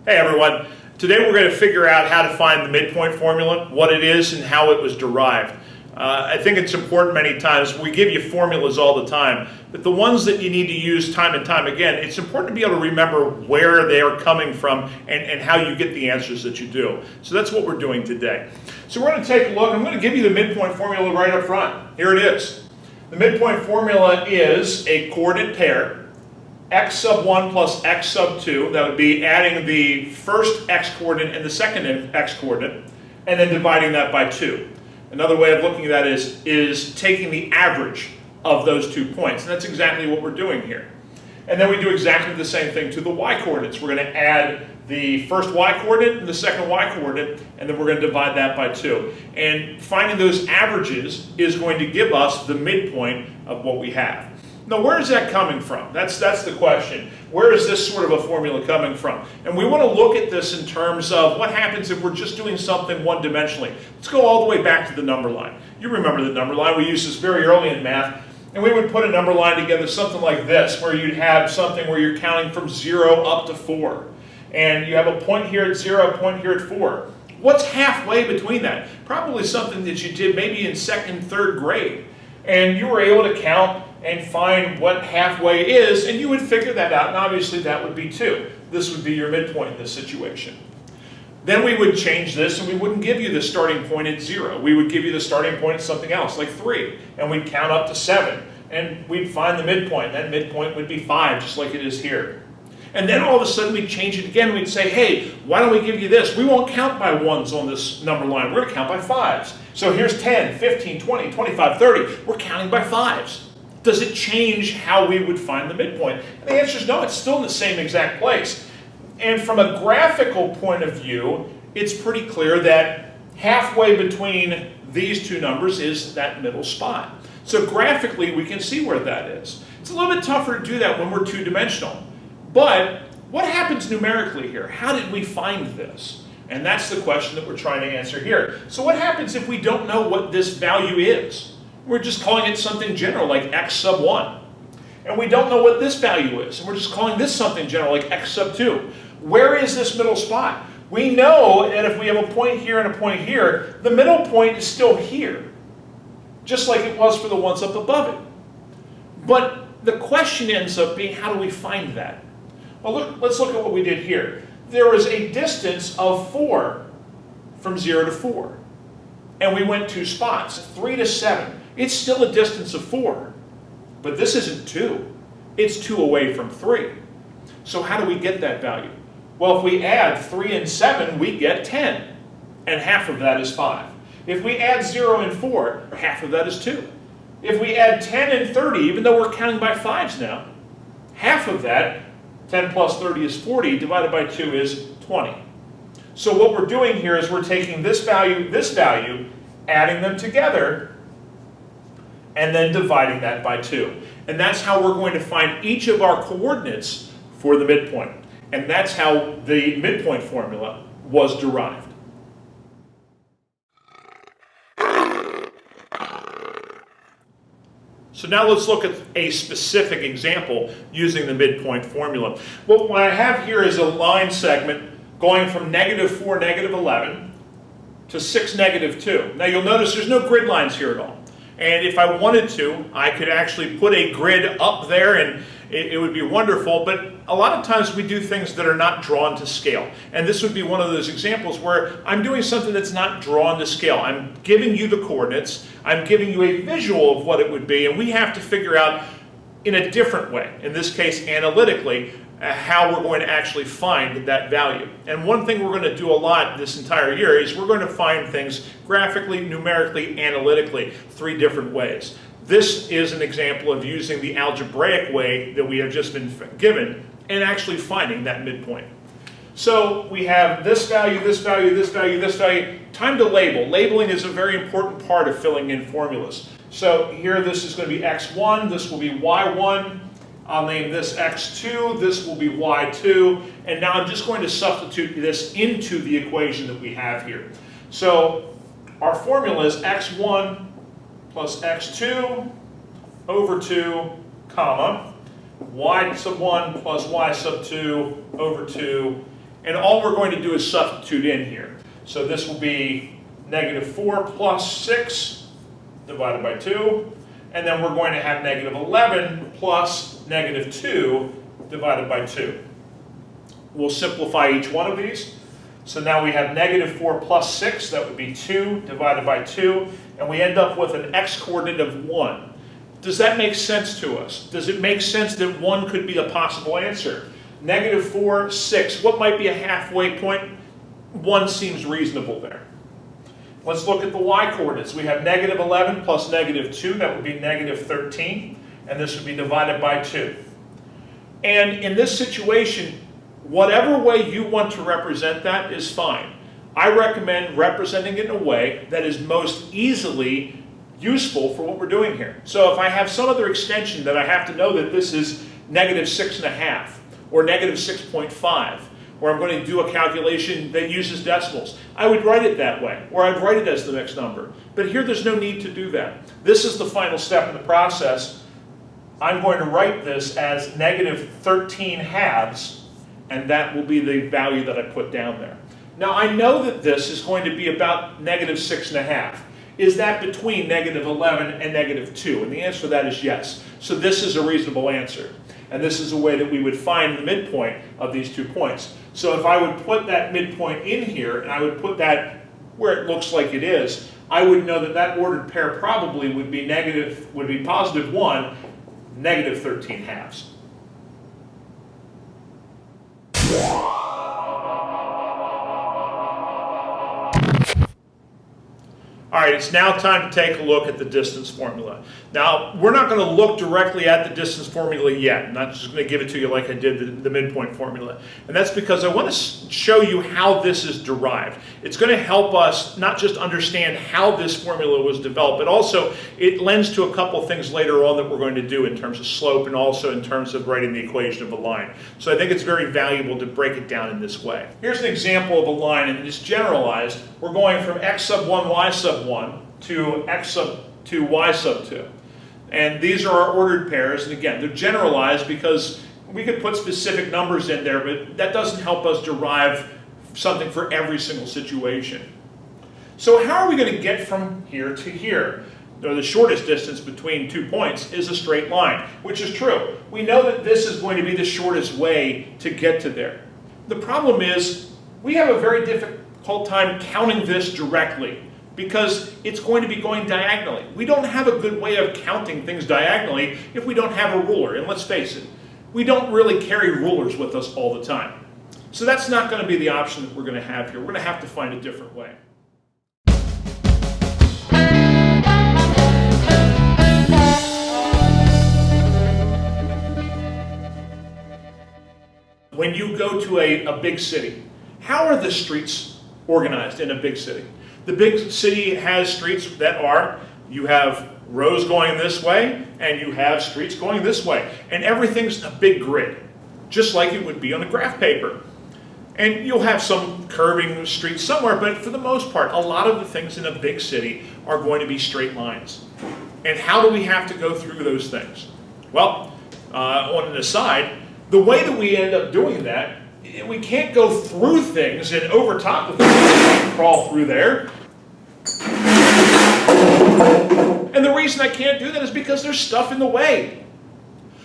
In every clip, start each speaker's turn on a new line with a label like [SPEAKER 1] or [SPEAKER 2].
[SPEAKER 1] Hey everyone, today we're going to figure out how to find the midpoint formula, what it is and how it was derived. I think it's important many times. We give you formulas all the time, but the ones that you need to use time and time again, it's important to be able to remember where they are coming from and how you get the answers that you do. So that's what we're doing today. So we're going to take a look. I'm going to give you the midpoint formula right up front. Here it is. The midpoint formula is a coordinate pair, x sub 1 plus x sub 2, that would be adding the first x coordinate and the second x coordinate, and then dividing that by 2. Another way of looking at that is taking the average of those 2 points, and that's exactly what we're doing here. And then we do exactly the same thing to the y coordinates. We're going to add the first y coordinate and the second y coordinate, and then we're going to divide that by 2. And finding those averages is going to give us the midpoint of what we have. Now, where is that coming from? That's the question. Where is this sort of a formula coming from? And we want to look at this in terms of what happens if we're just doing something one-dimensionally. Let's go all the way back to the number line. You remember the number line. We used this very early in math. And we would put a number line together, something like this, where you'd have something where you're counting from 0 up to 4. And you have a point here at 0, a point here at 4. What's halfway between that? Probably something that you did maybe in second, third grade. And you were able to count and find what halfway is, and you would figure that out, and obviously that would be 2. This would be your midpoint in this situation. Then we would change this, and we wouldn't give you the starting point at 0. We would give you the starting point at something else, like 3, and we'd count up to 7, and we'd find the midpoint. That midpoint would be 5, just like it is here. And then all of a sudden we'd change it again. We'd say, hey, why don't we give you this? We won't count by 1s on this number line. We're going to count by 5s. So here's 10, 15, 20, 25, 30. We're counting by 5s. Does it change how we would find the midpoint? And the answer is no, it's still in the same exact place. And from a graphical point of view, it's pretty clear that halfway between these two numbers is that middle spot. So graphically, we can see where that is. It's a little bit tougher to do that when we're two-dimensional. But what happens numerically here? How did we find this? And that's the question that we're trying to answer here. So what happens if we don't know what this value is? We're just calling it something general, like x sub 1. And we don't know what this value is, and we're just calling this something general, like x sub 2. Where is this middle spot? We know that if we have a point here and a point here, the middle point is still here, just like it was for the ones up above it. But the question ends up being, how do we find that? Well, let's look at what we did here. There was a distance of 4 from 0 to 4. And we went 2 spots, 3 to 7. It's still a distance of 4. But this isn't 2. It's 2 away from 3. So how do we get that value? Well, if we add 3 and 7, we get 10. And half of that is 5. If we add 0 and 4, half of that is 2. If we add 10 and 30, even though we're counting by 5s now, half of that, 10 plus 30 is 40, divided by 2 is 20. So what we're doing here is we're taking this value, adding them together, and then dividing that by 2. And that's how we're going to find each of our coordinates for the midpoint. And that's how the midpoint formula was derived. So now let's look at a specific example using the midpoint formula. Well, what I have here is a line segment going from -4, -11 to 6, -2. Now you'll notice there's no grid lines here at all. And if I wanted to, I could actually put a grid up there and it would be wonderful, but a lot of times we do things that are not drawn to scale. And this would be one of those examples where I'm doing something that's not drawn to scale. I'm giving you the coordinates, I'm giving you a visual of what it would be, and we have to figure out in a different way, in this case analytically, how we're going to actually find that value. And one thing we're going to do a lot this entire year is we're going to find things graphically, numerically, analytically, 3 different ways. This is an example of using the algebraic way that we have just been given and actually finding that midpoint. So we have this value, this value, this value, this value. Time to label. Labeling is a very important part of filling in formulas. So here this is going to be x1, this will be y1. I'll name this x2, this will be y2, and now I'm just going to substitute this into the equation that we have here. So our formula is x1 plus x2 over 2, comma, y sub 1 plus y sub 2 over 2, And all we're going to do is substitute in here. So this will be -4 plus 6 divided by 2. And then we're going to have -11 plus -2 divided by 2. We'll simplify each one of these. So now we have -4 plus 6, that would be 2 divided by 2, and we end up with an x-coordinate of 1. Does that make sense to us? Does it make sense that 1 could be a possible answer? -4, 6, what might be a halfway point? 1 seems reasonable there. Let's look at the y-coordinates. We have -11 plus -2, that would be -13, and this would be divided by 2. And in this situation, whatever way you want to represent that is fine. I recommend representing it in a way that is most easily useful for what we're doing here. So if I have some other extension that I have to know that this is -6.5 or -6.5, or I'm going to do a calculation that uses decimals, I would write it that way, or I'd write it as the next number. But here there's no need to do that. This is the final step in the process. I'm going to write this as -13/2, and that will be the value that I put down there. Now I know that this is going to be about -6.5. Is that between -11 and -2? And the answer to that is yes. So this is a reasonable answer. And this is a way that we would find the midpoint of these 2 points. So if I would put that midpoint in here, and I would put that where it looks like it is, I would know that that ordered pair probably would be +1, -13/2. All right, it's now time to take a look at the distance formula. Now, we're not going to look directly at the distance formula yet. I'm not just going to give it to you like I did the midpoint formula. And that's because I want to show you how this is derived. It's going to help us not just understand how this formula was developed, but also it lends to a couple things later on that we're going to do in terms of slope and also in terms of writing the equation of a line. So I think it's very valuable to break it down in this way. Here's an example of a line, and it's generalized. We're going from x sub 1, y sub 1 to x sub 2, y sub 2. And these are our ordered pairs, and again, they're generalized because we could put specific numbers in there, but that doesn't help us derive something for every single situation. So how are we going to get from here to here? The shortest distance between 2 points is a straight line, which is true. We know that this is going to be the shortest way to get to there. The problem is we have a very difficult time counting this directly, because it's going to be going diagonally. We don't have a good way of counting things diagonally if we don't have a ruler. And let's face it, we don't really carry rulers with us all the time. So that's not going to be the option that we're going to have here. We're going to have to find a different way. When you go to a big city, how are the streets organized in a big city? The big city has streets that are, you have rows going this way, and you have streets going this way. And everything's a big grid, just like it would be on a graph paper. And you'll have some curving streets somewhere, but for the most part, a lot of the things in a big city are going to be straight lines. And how do we have to go through those things? Well, on an aside, the way that we end up doing that, we can't go through things and over top of things, crawl through there. And the reason I can't do that is because there's stuff in the way.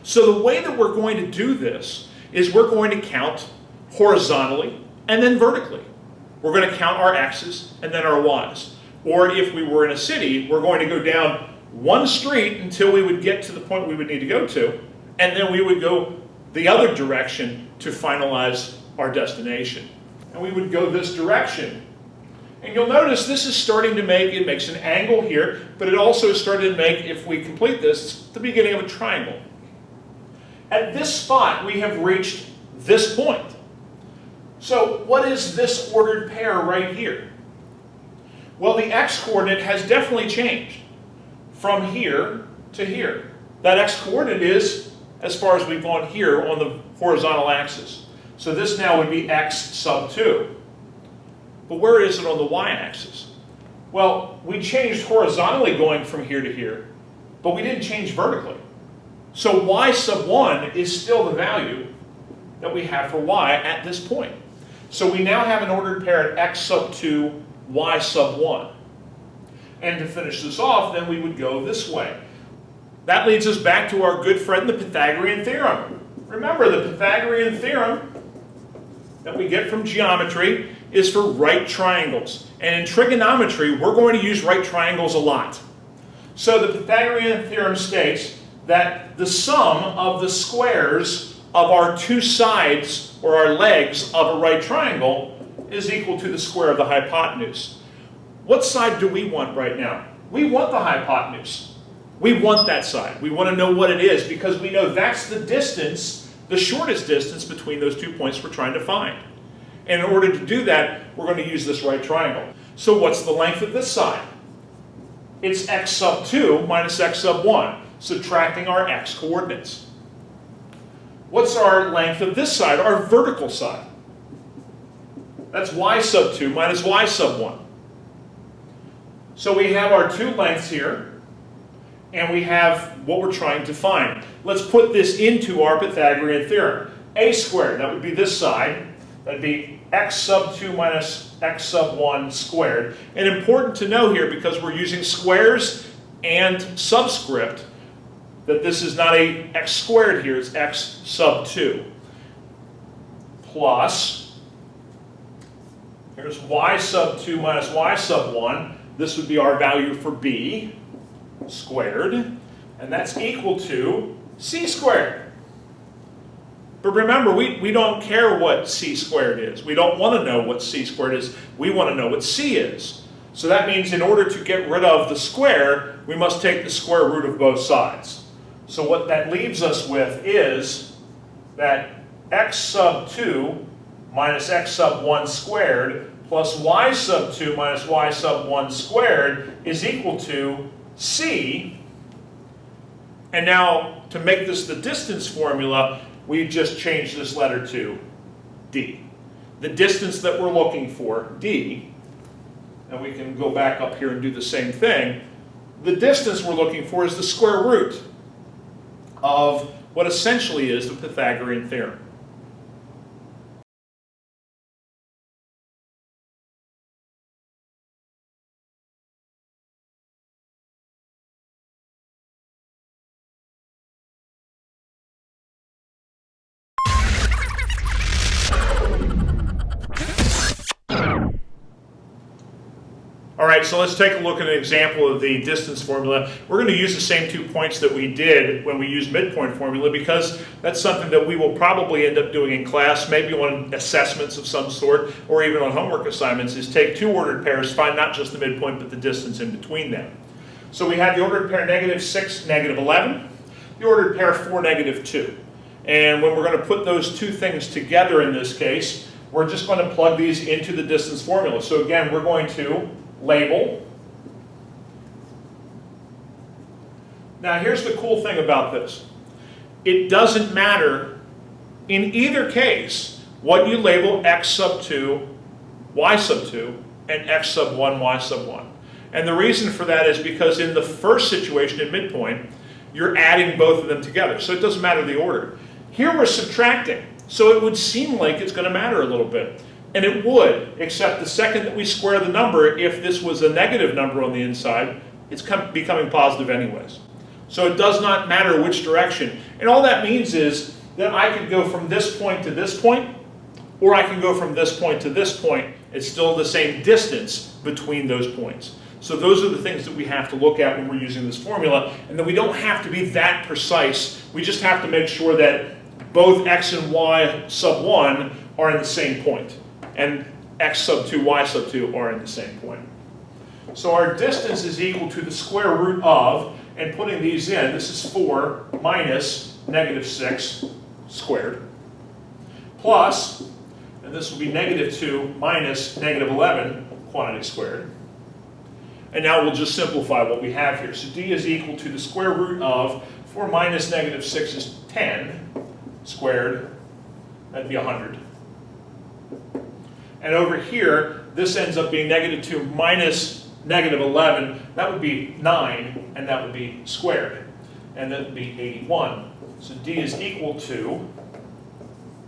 [SPEAKER 1] So the way that we're going to do this is we're going to count horizontally and then vertically. We're going to count our x's and then our y's. Or if we were in a city, we're going to go down one street until we would get to the point we would need to go to, and then we would go the other direction to finalize our destination. And we would go this direction. And you'll notice this is starting to make, it makes an angle here, but it also started to make, if we complete this, it's the beginning of a triangle. At this spot, we have reached this point. So what is this ordered pair right here? Well, the x-coordinate has definitely changed from here to here. That x-coordinate is as far as we've gone here on the horizontal axis. So this now would be x sub 2. But where is it on the y-axis? Well, we changed horizontally going from here to here, but we didn't change vertically. So y sub 1 is still the value that we have for y at this point. So we now have an ordered pair at x sub 2, y sub 1. And to finish this off, then we would go this way. That leads us back to our good friend, the Pythagorean theorem. Remember, the Pythagorean theorem that we get from geometry is for right triangles. And in trigonometry, we're going to use right triangles a lot. So the Pythagorean theorem states that the sum of the squares of our two sides, or our legs, of a right triangle is equal to the square of the hypotenuse. What side do we want right now? We want the hypotenuse. We want that side. We want to know what it is because we know that's the distance, the shortest distance between those 2 points we're trying to find. And in order to do that, we're going to use this right triangle. So what's the length of this side? It's x sub 2 minus x sub 1, subtracting our x coordinates. What's our length of this side, our vertical side? That's y sub 2 minus y sub 1. So we have our two lengths here, and we have what we're trying to find. Let's put this into our Pythagorean theorem. A squared, that would be this side, that would be x sub 2 minus x sub 1 squared. And important to know here, because we're using squares and subscript, that this is not a x squared here, it's x sub 2. Plus, here's y sub 2 minus y sub 1. This would be our value for b squared. And that's equal to c squared. But remember, we don't care what c squared is. We don't want to know what c squared is. We want to know what c is. So that means in order to get rid of the square, we must take the square root of both sides. So what that leaves us with is that x sub 2 minus x sub 1 squared plus y sub 2 minus y sub 1 squared is equal to c. And now, to make this the distance formula, we just change this letter to d. The distance that we're looking for, d, and we can go back up here and do the same thing. The distance we're looking for is the square root of what essentially is the Pythagorean theorem. All right, so let's take a look at an example of the distance formula. We're going to use the same 2 points that we did when we used midpoint formula because that's something that we will probably end up doing in class, maybe on assessments of some sort, or even on homework assignments, is take two ordered pairs, find not just the midpoint, but the distance in between them. So we have the ordered pair -6, -11, the ordered pair 4, -2. And when we're going to put those two things together in this case, we're just going to plug these into the distance formula. So again, we're going to label. Now here's the cool thing about this. It doesn't matter in either case what you label x sub 2, y sub 2, and x sub 1, y sub 1. And the reason for that is because in the first situation in midpoint, you're adding both of them together. So it doesn't matter the order. Here we're subtracting. So it would seem like it's going to matter a little bit. And it would, except the second that we square the number, if this was a negative number on the inside, it's becoming positive anyways. So it does not matter which direction. And all that means is that I could go from this point to this point, or I can go from this point to this point. It's still the same distance between those points. So those are the things that we have to look at when we're using this formula, and that we don't have to be that precise. We just have to make sure that both x and y sub 1 are in the same point, and x sub 2, y sub 2 are in the same point. So our distance is equal to the square root of, and putting these in, this is 4 minus -6 squared, plus, and this will be -2 minus -11 quantity squared. And now we'll just simplify what we have here. So d is equal to the square root of 4 minus -6 is 10 squared, that'd be 100. And over here, this ends up being -2 minus -11, that would be 9, and that would be squared. And that would be 81. So d is equal to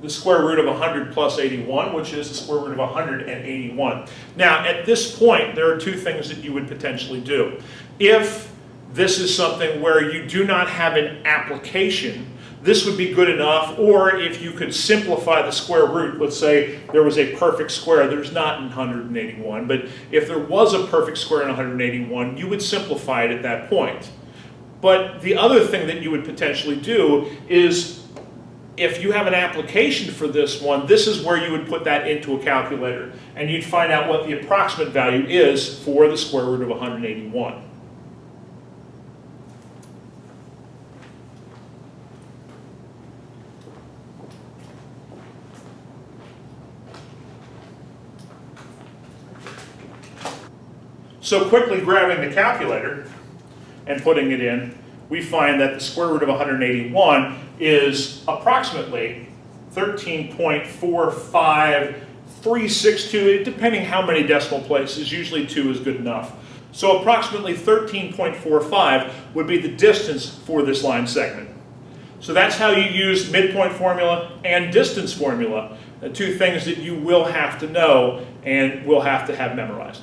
[SPEAKER 1] the square root of 100 plus 81, which is the square root of 181. Now, at this point, there are two things that you would potentially do. If this is something where you do not have an application, this would be good enough, or if you could simplify the square root, let's say there was a perfect square, there's not in 181, but if there was a perfect square in 181, you would simplify it at that point. But the other thing that you would potentially do is, if you have an application for this one, this is where you would put that into a calculator, and you'd find out what the approximate value is for the square root of 181. So quickly grabbing the calculator and putting it in, we find that the square root of 181 is approximately 13.45362, depending how many decimal places. Usually 2 is good enough. So approximately 13.45 would be the distance for this line segment. So that's how you use midpoint formula and distance formula, the two things that you will have to know and will have to have memorized.